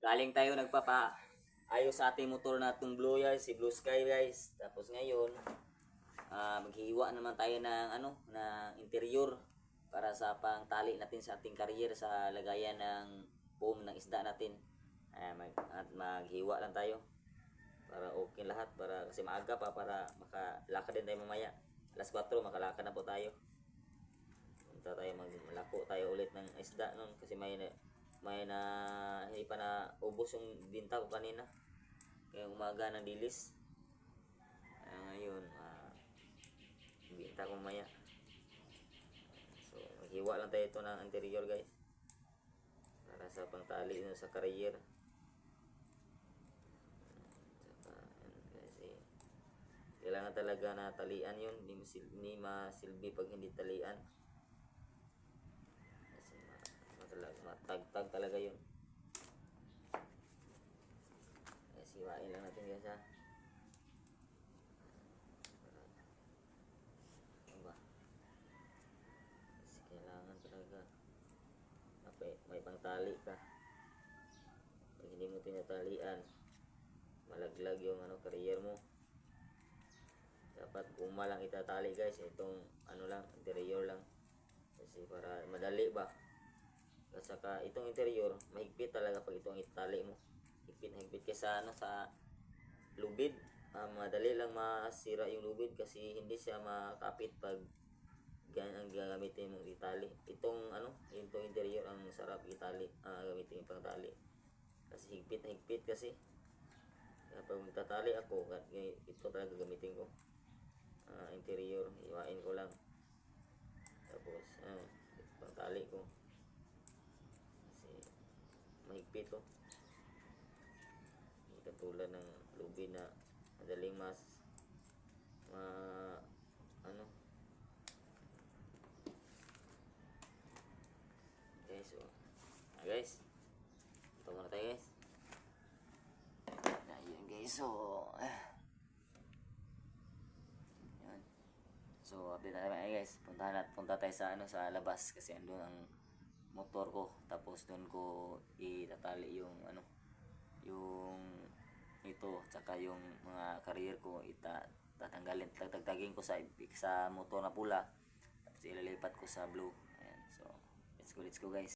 Galing tayo ayos sa ating motor na itong Blue si Blue Sky guys. Tapos ngayon, maghihiwa naman tayo ng interior para sa pangtali natin sa ating career sa lagayan ng foam ng isda natin. Maghiwa lang tayo para okay lahat, para kasi maaga pa para makalakad din tayo mamaya. Alas 4 makalakad na po tayo. Punta tayo, malako tayo ulit ng isda nun kasi may hindi pa na ubos yung binta ko kanina. Kaya umaga ng dilis. Ngayon, binta ko mamaya. So, maghiwa lang tayo ito ng interior guys. Para sa pangtali sa career. Kasi kailangan talaga na talian yun. Hindi masilbi pag hindi talian. Matagtag talaga yun. Siwain lang natin guys ha. Kasi kailangan talaga may pangtali ka. Pag hindi mo tinatalian, malaglag yung career mo. Dapat guma lang itatali guys. Itong interior lang. Kasi para madali ba. At saka itong interior, mahigpit talaga pag itong itali mo. Higpit kaysa sa lubid. Madali lang masira yung lubid kasi hindi siya makapit pag ganyan ang gagamitin mong itali. Itong interior ang sarap itali, gamitin yung pangtali. Kasi higpit kasi. Kaya pag magtatali ako, ito talaga gamitin ko. Interior, iwain ko lang. Tapos, pangtali ko. Mahigpit to. Hindi katulad ng lubid na madaling guys. So, guys, ito muna tayo guys. Ayan guys. So yan. So update tayo guys. Punta tayo sa labas kasi andun ang motor ko. Tapos doon ko itatali yung yung ito, tsaka yung mga career ko tatagtagin ko sa motor na pula. Tapos ililipat ko sa blue. Ayan. So let's go guys.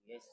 Yes.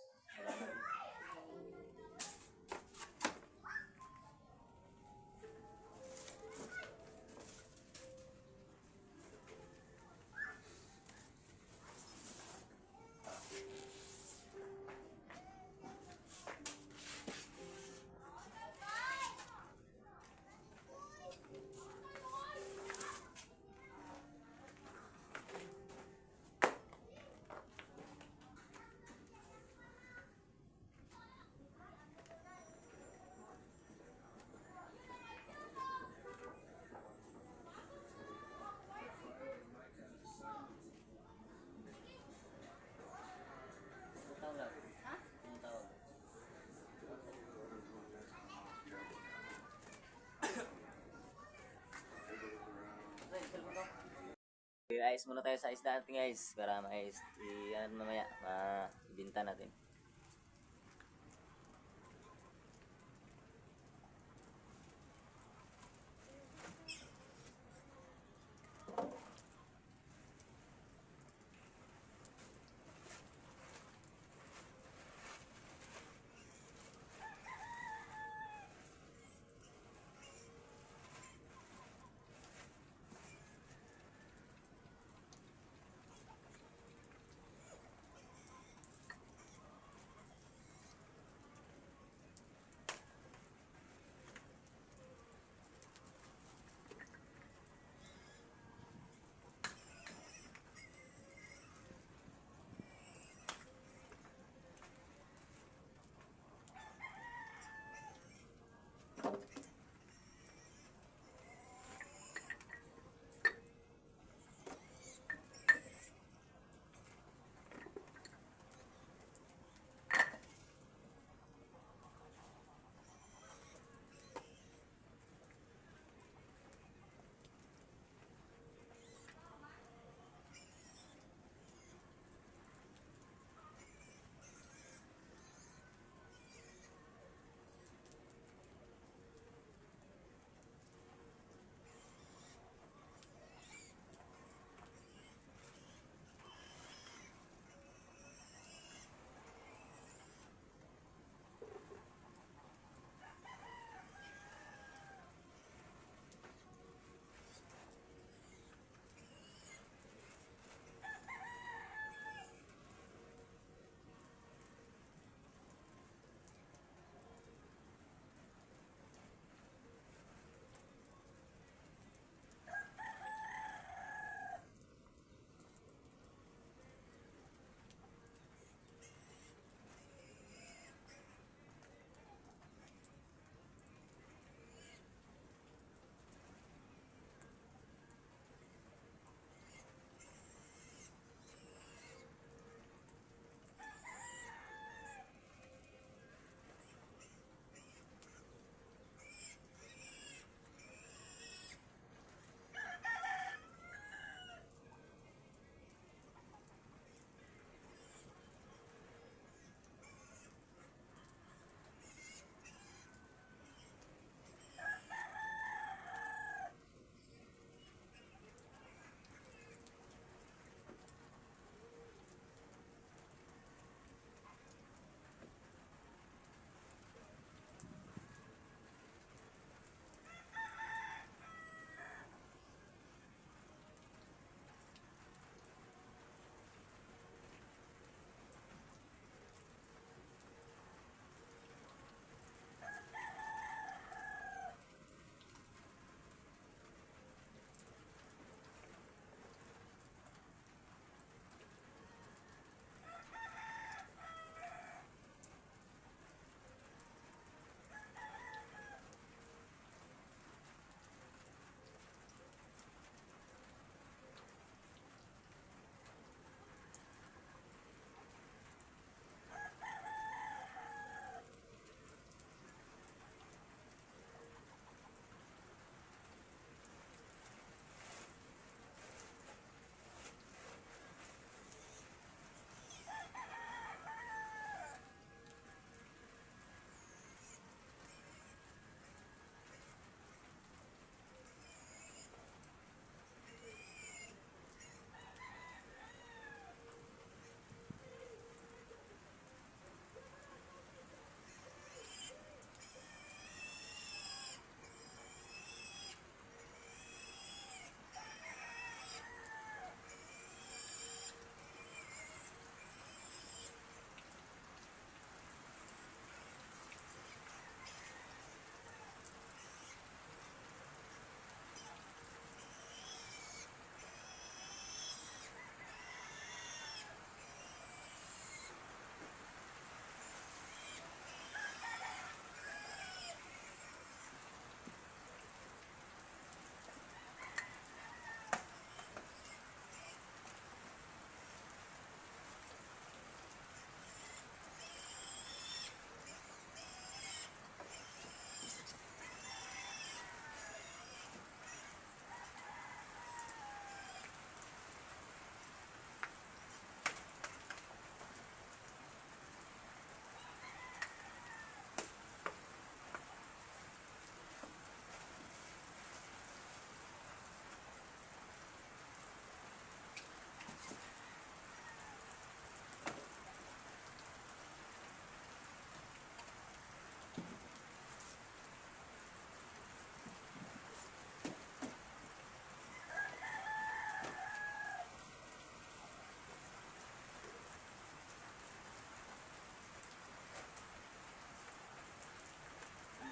Ayos muna tayo sa isda natin guys para mamaya ibinta natin.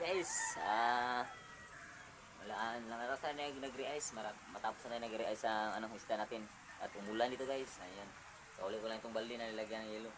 guys. Wala narasa na nagre-ice. Matapos na nagre-ice ang anong isda natin. At umulan dito guys. Ayan. So uli ko lang itong balde na nilagyan ng yelo.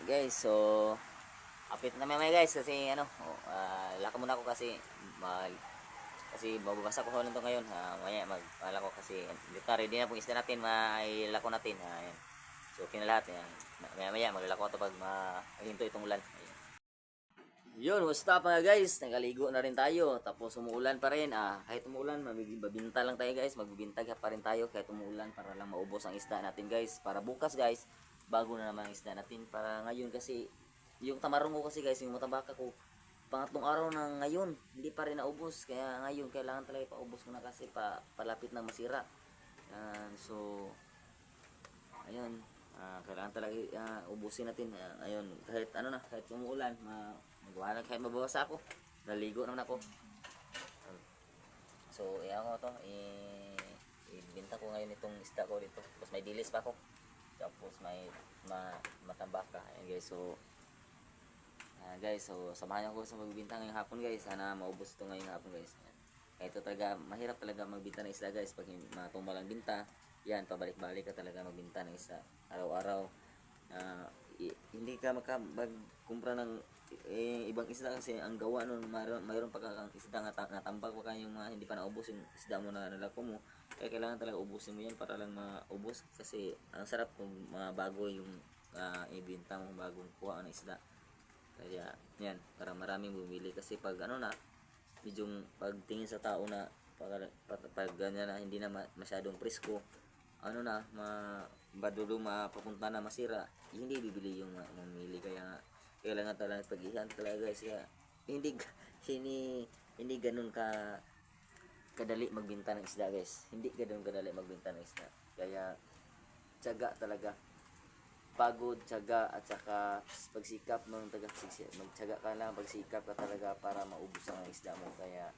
Guys, so update na may guys kasi laka muna ako kasi bababasa ko lang to ngayon. Maya magpala ko kasi dito ready na pong isda natin, mailako natin. Ayan. So okay na lahat yan. Maya maglalako to pag mahinto itong ulan. Ayan. Yun, what's up mga guys? Nagaligo na rin tayo. Tapos umuulan pa rin. Kahit umuulan, mabibinta lang tayo guys. Magbibintag pa rin tayo kahit umuulan para lang maubos ang isda natin guys. Para bukas guys, bago na naman ang isda natin. Para ngayon kasi, yung tamarong ko kasi guys, yung matabaka ko, pangatlong araw na ngayon, hindi pa rin naubos. Kaya ngayon, kailangan talaga paubos ko na kasi palapit na masira. So, ayun, kailangan talaga ubusin natin. Ayun, kahit kahit umuulan, magawa na kahit mababasa ako. Naligo naman ako. So, iyan ko to, ibinta ko ngayon itong isda ko dito. Tapos may dilis pa ako. Tapos may matambaka. Ayan guys, so guys, so samahan niyo ako sa magbibinta ngayong hapon guys. Sana maubos ito ngayong hapon guys. Ayan. Kaya ito talaga, mahirap talaga magbinta ng isda guys. Pag matumal ang binta, yan, pabalik-balik ka talaga magbinta ng isda. Araw-araw. Hindi ka magkumpra ng ibang isda kasi ang gawa nun, mayroon pa kang isda natambak pa yung mga hindi pa naubos yung isda mo na nalako mo. Kaya kailangan talaga ubusin mo yan para lang maubos kasi ang sarap kung bago yung ibinta mo, bagong kuha ng isda. Kaya yan, para maraming bumili kasi pag medyo pagtingin sa tao na pag ganyan na hindi na masyadong presko, mapapunta na masira, hindi bibili yung mamili. Kaya kailangan talaga pag-ihan talaga guys. Kaya hindi ganun kadali magbenta ng isda guys. Hindi ganun kadali magbenta ng isda. Kaya tiyaga talaga. Pagod, tiyaga at saka pagsikap magtiyaga ka lang, pagsikap ka talaga para maubos ang isda mo. Kaya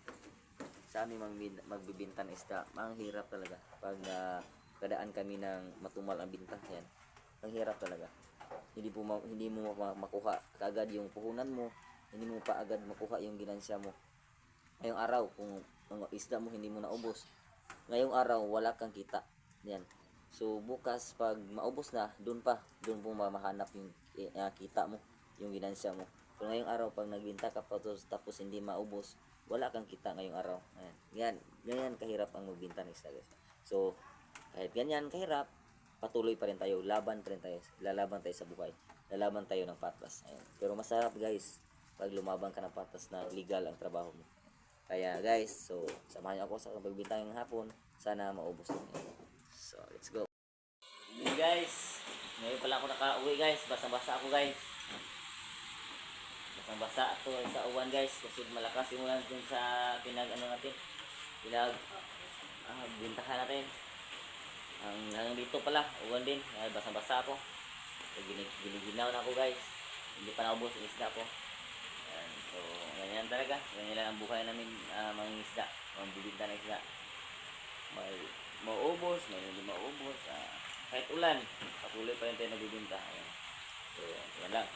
sa amin magbibenta ng isda, ang hirap talaga pag kadaan kami ng matumal ang binta. Yan, ang hirap talaga. Hindi mo makuha kaagad yung puhunan mo, hindi mo pa agad makuha yung ginansya mo. Ngayong araw kung ang isda mo hindi mo naubos, ngayong araw wala kang kita. Yan. So bukas pag maubos na, doon po mahanap yung kita mo, yung ginansya mo. So ngayong araw pag nagbenta ka tapos hindi maubos, wala kang kita ngayong araw. Ayan. Ganyan kahirap ang magbenta ng isda guys. So kahit ganyan kahirap, patuloy pa rin tayo, lalaban tayo sa buhay, lalaban tayo ng patas. Ayan. Pero masarap guys pag lumaban ka ng patas na legal ang trabaho mo. Kaya guys, so samahan niyo ako sa pagbibintang ng hapon, sana maubos din. So let's go. Hey guys, ngayon pala ako nakauwi guys, basa-basa ako guys. Basa-basa ako sa uwan guys kasi malakas yung ulan dun sa bintahan natin. Hanggang dito pala, uwan din. Basa-basa ako. Giniginaw na ako guys. Hindi pa naubos ang isda ko. Ayan. So, ganyan talaga. Ganyan lang ang buhay namin mga isda. Mga bibinta ng isda. May maubos, may hindi maubos. Kahit ulan, patuloy pa rin tayo nagbibinta. Ayan. So, yan lang.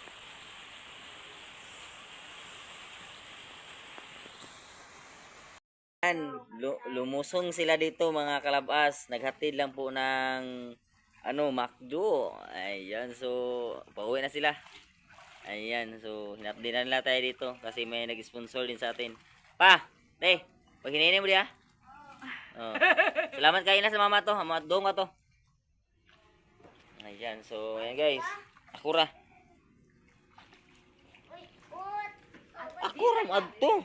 Lumusong sila dito mga kalabas. Naghatid lang po ng McDo. Ayan, so pauwi na sila. Ayan, so hinapdi na nila tayo dito kasi may nag-sponsor din sa atin. Pag hinainin mo diya. Oh. Salamat kayo na sa mama to, dong ka to. Ayan, so ayan guys. Akura adto.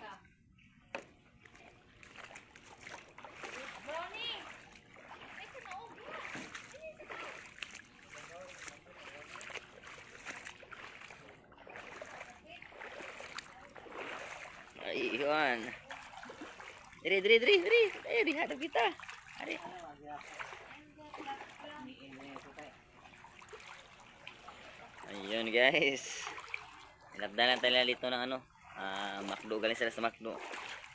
kuan. Diri. Ayo dihadap kita. Ari. Ayun guys. Inabdalan tayo dito ng ano. Macdo. Galing sila sa Macdo.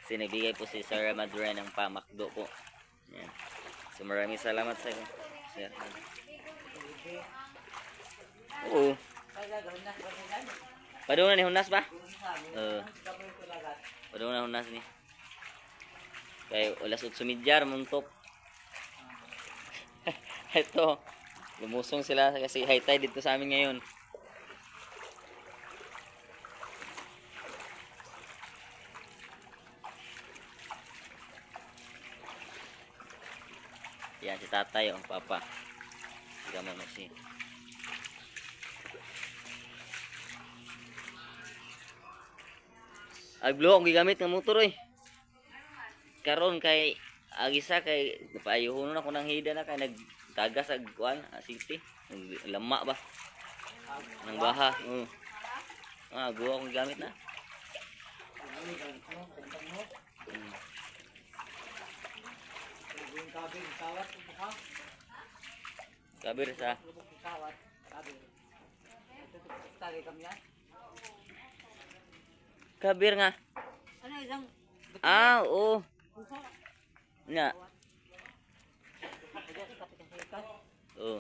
Kasi nagbigay po si Sir Madura ng pa-Macdo po. Yan. So maraming salamat sa Sir. Oo. Padung na ni Hunas ba? Padung na Hunas ni. Kaya ulas 8:30 muntok. Ito. Lumusong sila kasi high tide dito sa amin ngayon. Yan si tatay o papa. Gamay mo si. Aglo ang gigamit ng motor eh. Karon kay agisa kay paayuhon na ko nang hida na kay nagtagas ag kuan city. Lama ba? Nang baha. Aglo akong gigamit na. Kabir sa. Kabir nga. Ano isang Oo. Nga. Oo.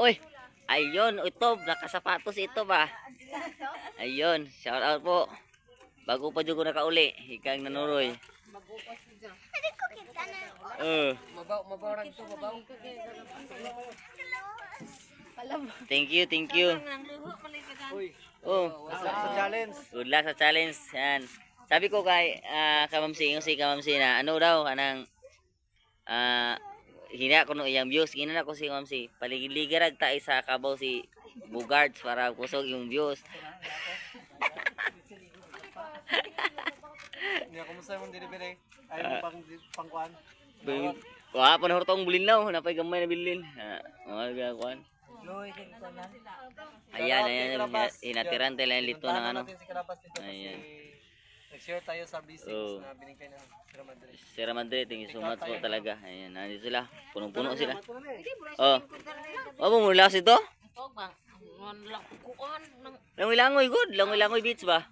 Uy, ayun, ito, nakasapatos ito ba? Ayun, shout out po. Bago pa dyan ko nakauli, ikang nanuroy. mabaw ra ito, mabaw. Thank you. Sa challenge. Good luck sa challenge. Yan. Sabi ko kay Kamamsi, yung si Kamamsi na ano daw, kanang hina ko no iyang views. Ina ko si Kamamsi. Paligid-ligarag tayo sa kabaw si Bugards para kusog yung views. Niya kumusta yung delivery? Ay mo pangkuan. Wala pa na hortong bulinaw. Napay gamay na bilin. Mga kuan. Ayan. Hinatiran tayo lang lito ng ano. Ayan. Nag-share tayo sa blessings na binigay ng Sierra Madre. Sierra Madre, thank you so much po talaga. Ayan, nandito sila. Punong-puno sila. Oh, mula ito? Langoy-langoy, good. Langoy-langoy beach ba?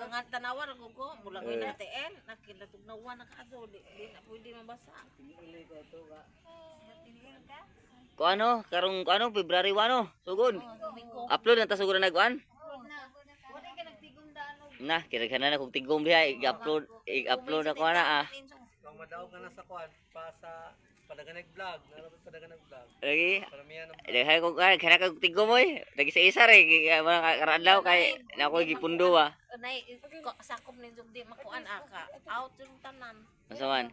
Nga tanawan ako ko, mula ko natiin, nakilatugnawan na kaado, di na pwede mabasa. Kung ano, karong ano, February 1, sugod. Upload na ta sugod na nagkuan. Na, kira na kung tigom biya, i-upload ako na Kung madaog ka na sa kuan, pa sa padaganag vlog, nalapit padaganag vlog. Lagi. Paramihan ng Daghay ko kana kag tigom oy. Lagi sa isa re, mga karadlaw kay nako gipundo ah. Nay, sakom ni di makuan aka. Out yung tanan. Masaman.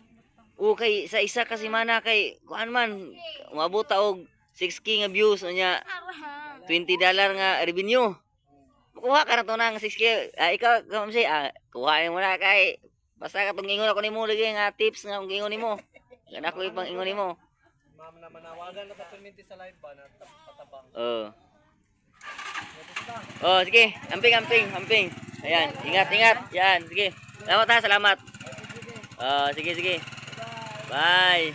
Kay sa isa kasi mana kay kuan man umabot ta og 6k nga views unya $20 nga revenue. Kuha ka na to nang 6k. Ikaw Kamsi, kuha mo na kay basta katong ingon ako nimo lagi nga tips nga ingon nimo. Kana ko ipang ingon nimo. ma'am na manawagan na perminti sa live ba na patabang. Sige. Amping. Ayan, ingat. Yan, sige. Salamat. Sige. Bye.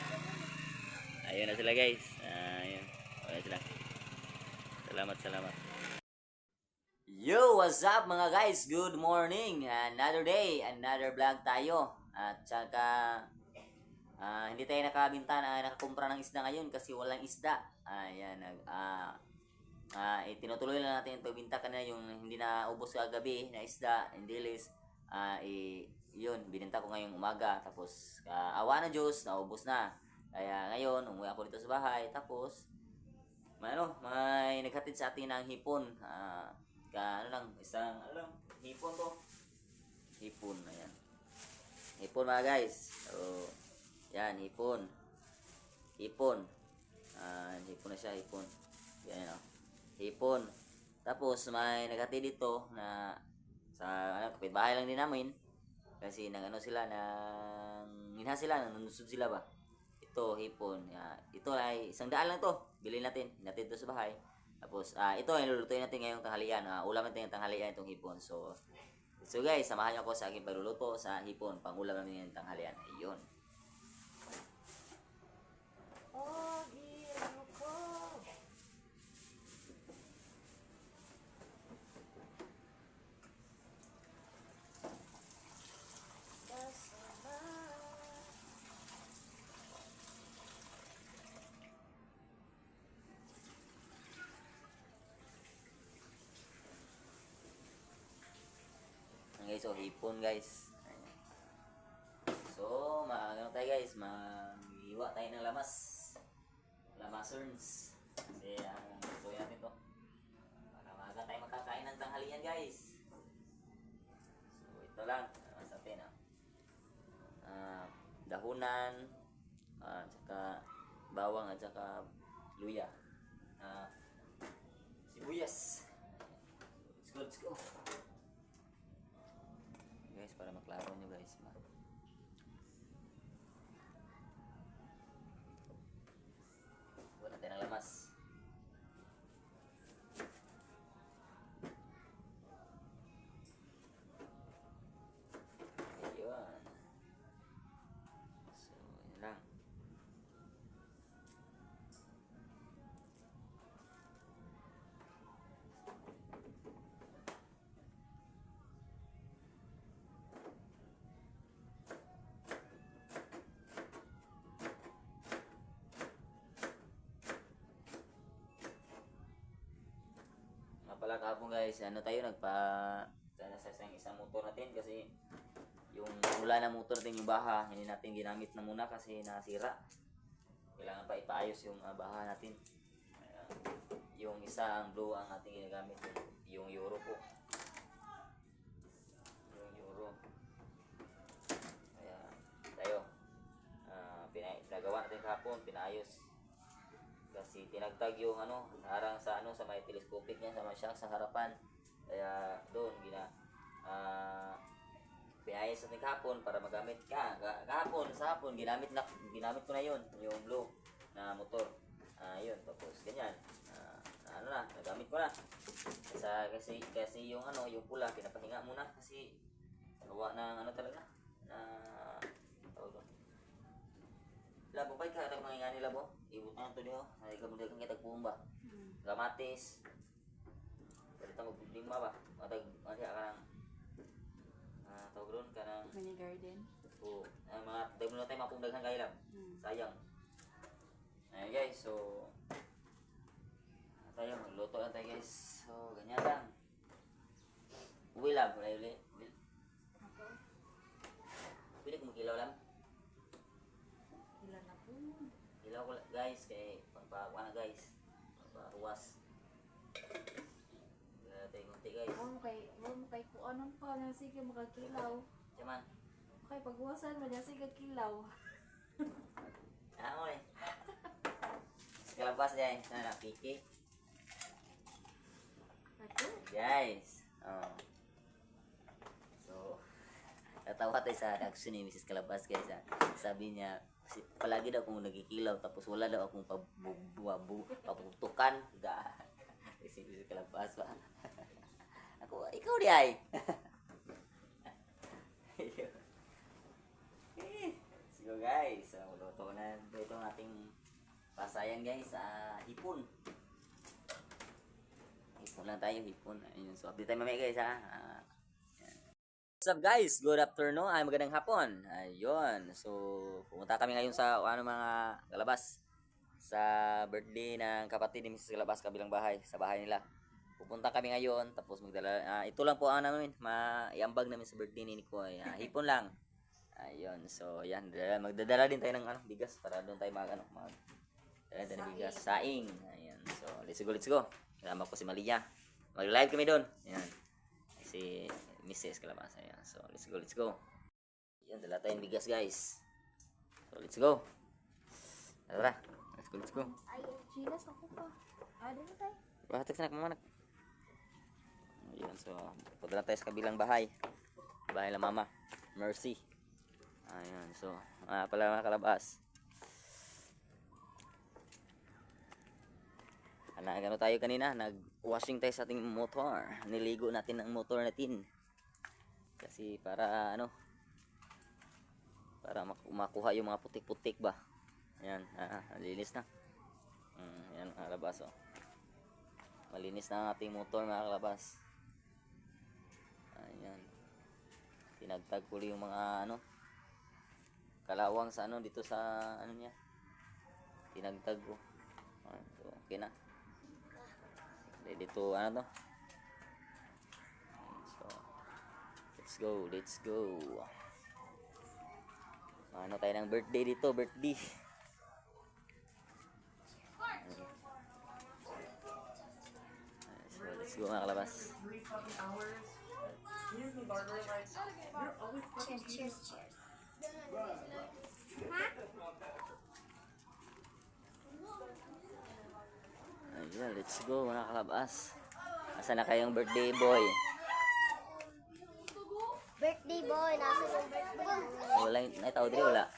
Ayun na sila guys. Ayun. Ayun sila. Salamat. Yo, what's up mga guys? Good morning. Another day, another vlog tayo. At saka hindi tayo nakakumpra ng isda ngayon kasi walang isda. Ayan, tinutuloy lang natin ito. Binta ka na yung hindi na ubos kagabi na isda, indilis. Yun, bininta ko ngayong umaga. Tapos, awa na Diyos, naubos na. Kaya ngayon, umuwi ako dito sa bahay. Tapos, may naghatid sa atin ng hipon. ano lang, isang, ano lang, hipon to. Hipon, ayan. Hipon mga guys. So, yan, hipon. Hipon. Hipon na siya, hipon. Yan, o. Hipon. Tapos, may nagati dito na sa, ano, kapitbahay lang din namin. Kasi, nang ano sila, minha sila, nanunusod sila ba? Ito, hipon. Ito ay, 100 lang to. Bilhin natin. Natin to sa bahay. Tapos, ito ay lulutuin natin ngayong tanghalian. Ulam natin yung tanghalian itong hipon. So guys, samahan niyo ako sa aking pagluluto sa hipon. Pangulam namin yung tanghalian. Ayun. Oh, gino ko. Guys, so hipon guys. Ayan. So, ano tayo guys, maghiwa tayo ng lamas. Lamaserns. Kasi lutuin natin to. Para maaga tayo makakain ng tanghalian guys. So, ito lang. Sa atin dahunan, tsaka bawang at tsaka luya. Sibuyas. Let's go. Guys, para maklaro nyo guys. Buat natin ang lamas. Ayun. So, yun lang. Pala kahapon guys, ano tayo sa isang motor natin kasi yung wala na motor natin yung baha, hindi natin ginamit na muna kasi nasira. Kailangan pa ipaayos yung baha natin. Yung isa ang blue ang ating ginagamit, yung Euro po. Yung Euro. Kaya tayo pinagawa natin kahapon, pinaayos. Kasi tinagtag yung harang sa sa may telescopic niya, sa may shock sa harapan. Kaya doon pinayos natin kahapon para magamit kahapon sa hapon ginamit ko na yun yung blue na motor. Yun, tapos ganyan. Nagamit ko na. Kasi yung yung pula pinapahinga muna kasi gawa ng talaga na tawag doon. Labo pa ka tag mga ngani labo. Ibutan to diho. Ay ka mudag kang kitag pumba. Kamatis. Dito mo lima ba? Matag ka nang tawag doon ka nang Mini garden. Oo. Mga dagmo na tayo mapong daghang kailab. Sayang. Ayun guys, so tayo magluto lang tayo guys. So ganyan lang. Uwi lang, uli. Pwede kong magilaw lang. Ilan na po? Ilaw ko guys, kay pagpakuha na guys. Pagpahuwas. Wala tayo konti guys. Mo kay ko anong pa na sige makakilaw. Diyaman. Kay pagwasan mo na sige kilaw. Oy. Kalabas dyan. Kiki. Ako? Guys. So, natawa tayo sa action ni Mrs. Kalabas guys. Sabi niya, palagi daw akong nagkikilaw tapos wala daw akong paputukan. Si Mrs. Kalabas ba? Ako, ikaw di ay. So guys, luto na ito ang ating pasayan guys sa hipon. Hipon lang tayo, hipon. Ayun, so update tayo mamaya guys ha. What's up guys? Good afternoon. Ay magandang hapon. Ayun. So pumunta kami ngayon sa mga Kalabas sa birthday ng kapatid ni Mrs. Kalabas kabilang bahay, sa bahay nila. Pupunta kami ngayon tapos magdala ito lang po ang namin maiambag namin sa birthday ni Nicoy. Hipon lang. Ayun. So yan, magdadala din tayo ng bigas para doon tayo dala ng bigas, saing. Ayun. So let's go. Kasama ko si Malia. Mag-live kami doon. Yan. Si Mrs. Kalabasa. Yan. So, let's go. Yan, dala tayong bigas, guys. So, let's go. Tara. Let's go. Ay, chilas ako pa. Ano na tayo? Bahatak sa nakamanak. Ayan, so, punta na tayo sa kabilang bahay. Bahay ng mama. Mercy. Ayan, so, pala mga kalabas. Ano tayo kanina, nag-washing tayo sa ating motor. Niligo natin ang motor natin. Kasi para para makuha yung mga putik-putik ba. Ayan, linis na. Ayan mga kalabas, oh. Malinis na ang ating motor mga kalabas. Ayan. Tinagtag ko yung mga kalawang sa dito sa niya. Tinagtag ko. So, okay na. Dito so, let's go. Tayo ng birthday dito, birthday. So, let's go mga kalabas. Cheers. Ayan, let's go mga kalabas. Asa na kayong birthday boy? Birthday boy, nasa yung birthday. Wala, naitaw dito, wala.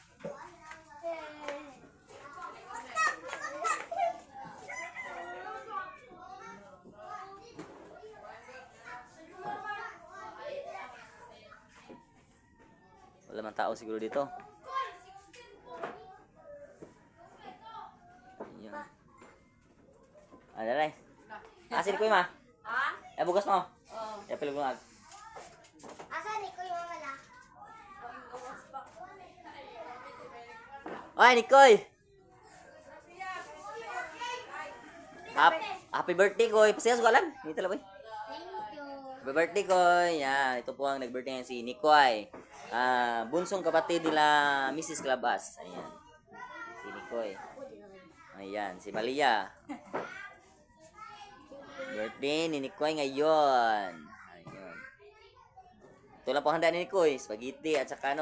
Wala man tao siguro dito. Ayan. Dalay. Asin ko ma. Ha? Bugas mo. Ya pelugong. Asa ni ko yung mama na? Oy, Nikoy. Happy birthday, Koy. Pasayas ko alam. Dito lang, boy. Thank you. Happy birthday, Koy. Yan, ito po ang nag-birthday si Nikoy. Bunsong kapatid nila Mrs. Kalabas. Ayan. Si Nikoy. Ayan, si Malia. Birthday ni Nikoy ngayon. Ayan. Ito lang po handa ni Nikoy. Spaghetti at saka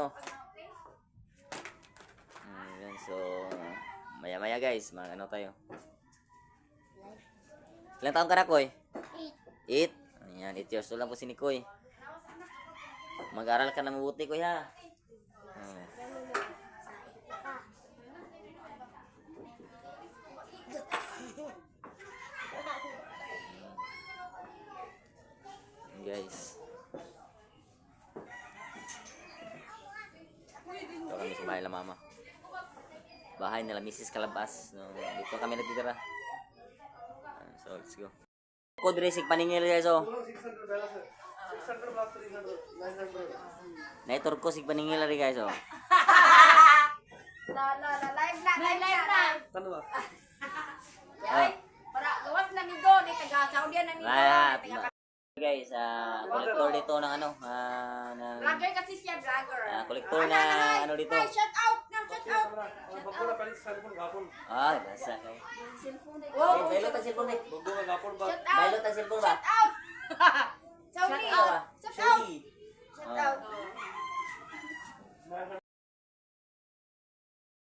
Ayan, so maya-maya guys, tayo. Ilang taon ka na, Koy? 8. Ayan, 8 years old lang po si Nikoy. Mag-aral ka na mabuti, Koy, ha? Guys. Ito kami sa bahay la mama. Bahay nila Mrs. Kalabas. Dito kami nagtitira. So, let's go. Kodresig paningil guys, oh. 600 plus 300, 900. Naitor ko sig paningil rin guys, oh. Live na. Ano ba? Para gawas na migo ni taga Saudi na migo. Guys, kolektor dito ng ng Vlogger kasi siya, vlogger. kolektor na dito. Shout out. Bagula palit sa cellphone gapon. Basa kayo. Cellphone na Bailot ang cellphone eh. Bagula gapon ba? Bailot ang cellphone ba? Out.